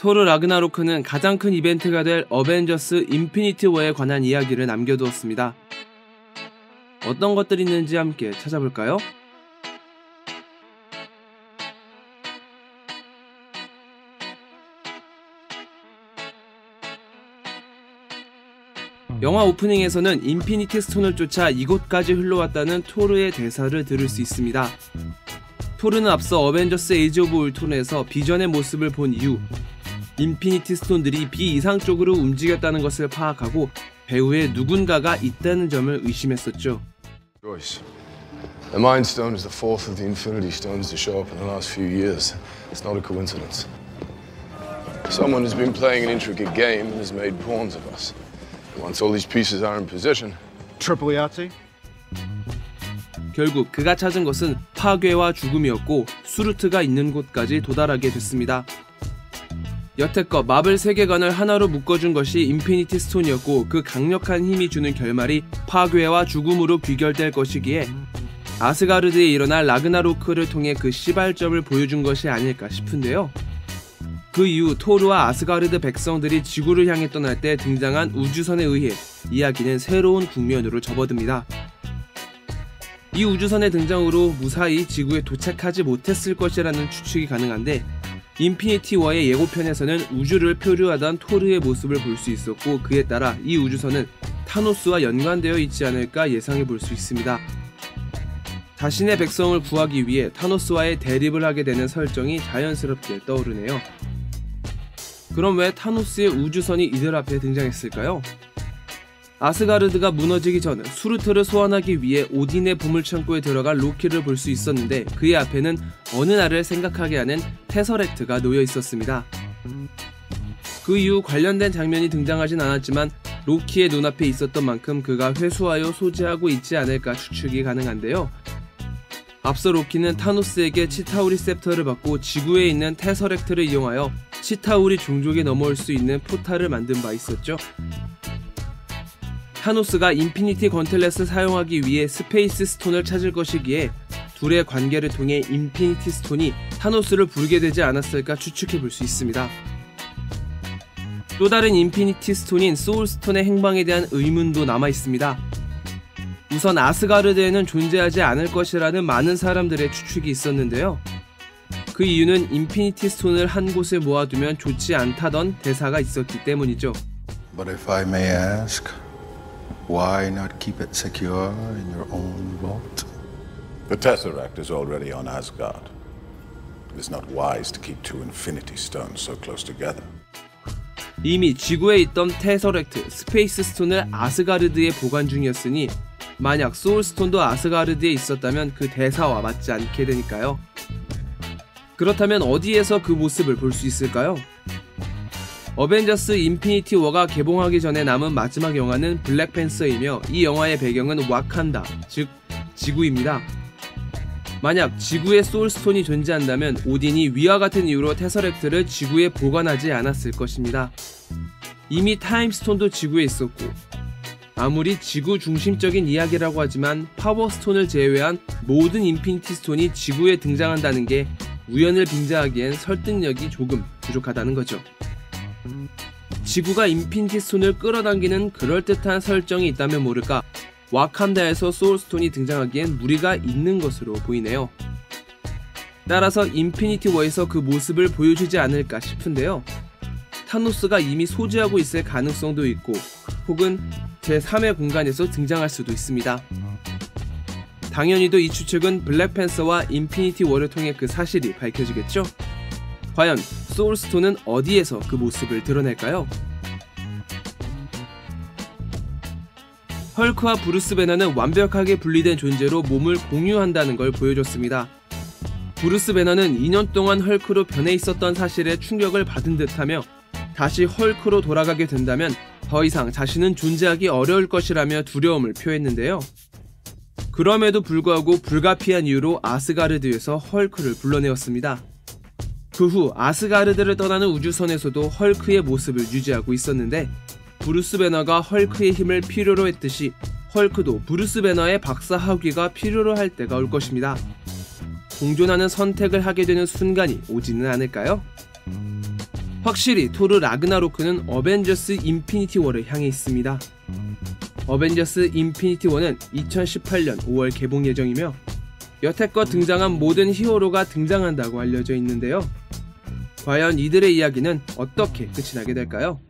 토르 라그나로크는 가장 큰 이벤트가 될 어벤져스 인피니티 워에 관한 이야기를 남겨두었습니다. 어떤 것들이 있는지 함께 찾아볼까요? 영화 오프닝에서는 인피니티 스톤을 쫓아 이곳까지 흘러왔다는 토르의 대사를 들을 수 있습니다. 토르는 앞서 어벤져스 에이지 오브 울트론에서 비전의 모습을 본 이후 인피니티 스톤들이 비이상적으로 움직였다는 것을 파악하고 배후에 누군가가 있다는 점을 의심했었죠. Joyce, the Mind Stone is the fourth of the Infinity Stones to show up in the last few years. It's not a coincidence. Someone has been playing an intricate game and has made pawns of us. Once all these pieces are in position, Triple Yahtzee? 결국 그가 찾은 것은 파괴와 죽음이었고 수루트가 있는 곳까지 도달하게 됐습니다. 여태껏 마블 세계관을 하나로 묶어준 것이 인피니티 스톤이었고 그 강력한 힘이 주는 결말이 파괴와 죽음으로 귀결될 것이기에 아스가르드에 일어날 라그나로크를 통해 그 시발점을 보여준 것이 아닐까 싶은데요. 그 이후 토르와 아스가르드 백성들이 지구를 향해 떠날 때 등장한 우주선에 의해 이야기는 새로운 국면으로 접어듭니다. 이 우주선의 등장으로 무사히 지구에 도착하지 못했을 것이라는 추측이 가능한데 인피니티 워의 예고편에서는 우주를 표류하던 토르의 모습을 볼 수 있었고 그에 따라 이 우주선은 타노스와 연관되어 있지 않을까 예상해 볼 수 있습니다. 자신의 백성을 구하기 위해 타노스와의 대립을 하게 되는 설정이 자연스럽게 떠오르네요. 그럼 왜 타노스의 우주선이 이들 앞에 등장했을까요? 아스가르드가 무너지기 전 수루트를 소환하기 위해 오딘의 보물창고에 들어갈 로키를 볼 수 있었는데 그의 앞에는 어느 날을 생각하게 하는 테서렉트가 놓여 있었습니다. 그 이후 관련된 장면이 등장하진 않았지만 로키의 눈앞에 있었던 만큼 그가 회수하여 소지하고 있지 않을까 추측이 가능한데요. 앞서 로키는 타노스에게 치타우리 셉터를 받고 지구에 있는 테서렉트를 이용하여 치타우리 종족에 넘어올 수 있는 포탈을 만든 바 있었죠. 타노스가 인피니티 건틀렛을 사용하기 위해 스페이스 스톤을 찾을 것이기에 둘의 관계를 통해 인피니티 스톤이 타노스를 부르게 되지 않았을까 추측해 볼 수 있습니다. 또 다른 인피니티 스톤인 소울스톤의 행방에 대한 의문도 남아 있습니다. 우선 아스가르드에는 존재하지 않을 것이라는 많은 사람들의 추측이 있었는데요. 그 이유는 인피니티 스톤을 한 곳에 모아두면 좋지 않다던 대사가 있었기 때문이죠. But if I may ask, why not keep it secure in your own vault? The Tesseract is already on Asgard. It is not wise to keep two Infinity Stones so close together. 이미 지구에 있던 테서렉트, 스페이스 스톤을 아스가르드에 보관 중이었으니 만약 소울스톤도 아스가르드에 있었다면 그 대사와 맞지 않게 되니까요. 그렇다면 어디에서 그 모습을 볼 수 있을까요? 어벤져스 인피니티 워가 개봉하기 전에 남은 마지막 영화는 블랙팬서이며 이 영화의 배경은 와칸다, 즉 지구입니다. 만약 지구에 소울스톤이 존재한다면 오딘이 위와 같은 이유로 테서렉트를 지구에 보관하지 않았을 것입니다. 이미 타임스톤도 지구에 있었고 아무리 지구 중심적인 이야기라고 하지만 파워스톤을 제외한 모든 인피니티 스톤이 지구에 등장한다는 게 우연을 빙자하기엔 설득력이 조금 부족하다는 거죠. 지구가 인피니티 스톤을 끌어당기는 그럴듯한 설정이 있다면 모를까 와칸다에서 소울스톤이 등장하기엔 무리가 있는 것으로 보이네요. 따라서 인피니티 워에서 그 모습을 보여주지 않을까 싶은데요. 타노스가 이미 소지하고 있을 가능성도 있고 혹은 제3의 공간에서 등장할 수도 있습니다. 당연히도 이 추측은 블랙팬서와 인피니티 워를 통해 그 사실이 밝혀지겠죠? 과연 소울스톤은 어디에서 그 모습을 드러낼까요? 헐크와 브루스 배너는 완벽하게 분리된 존재로 몸을 공유한다는 걸 보여줬습니다. 브루스 배너는 2년 동안 헐크로 변해 있었던 사실에 충격을 받은 듯하며 다시 헐크로 돌아가게 된다면 더 이상 자신은 존재하기 어려울 것이라며 두려움을 표했는데요. 그럼에도 불구하고 불가피한 이유로 아스가르드에서 헐크를 불러내었습니다. 그 후 아스가르드를 떠나는 우주선에서도 헐크의 모습을 유지하고 있었는데 브루스 배너가 헐크의 힘을 필요로 했듯이 헐크도 브루스 배너의 박사학위가 필요로 할 때가 올 것입니다. 공존하는 선택을 하게 되는 순간이 오지는 않을까요? 확실히 토르 라그나로크는 어벤져스 인피니티 워를 향해 있습니다. 어벤져스 인피니티 워는 2018년 5월 개봉 예정이며 여태껏 등장한 모든 히어로가 등장한다고 알려져 있는데요. 과연 이들의 이야기는 어떻게 끝이 나게 될까요?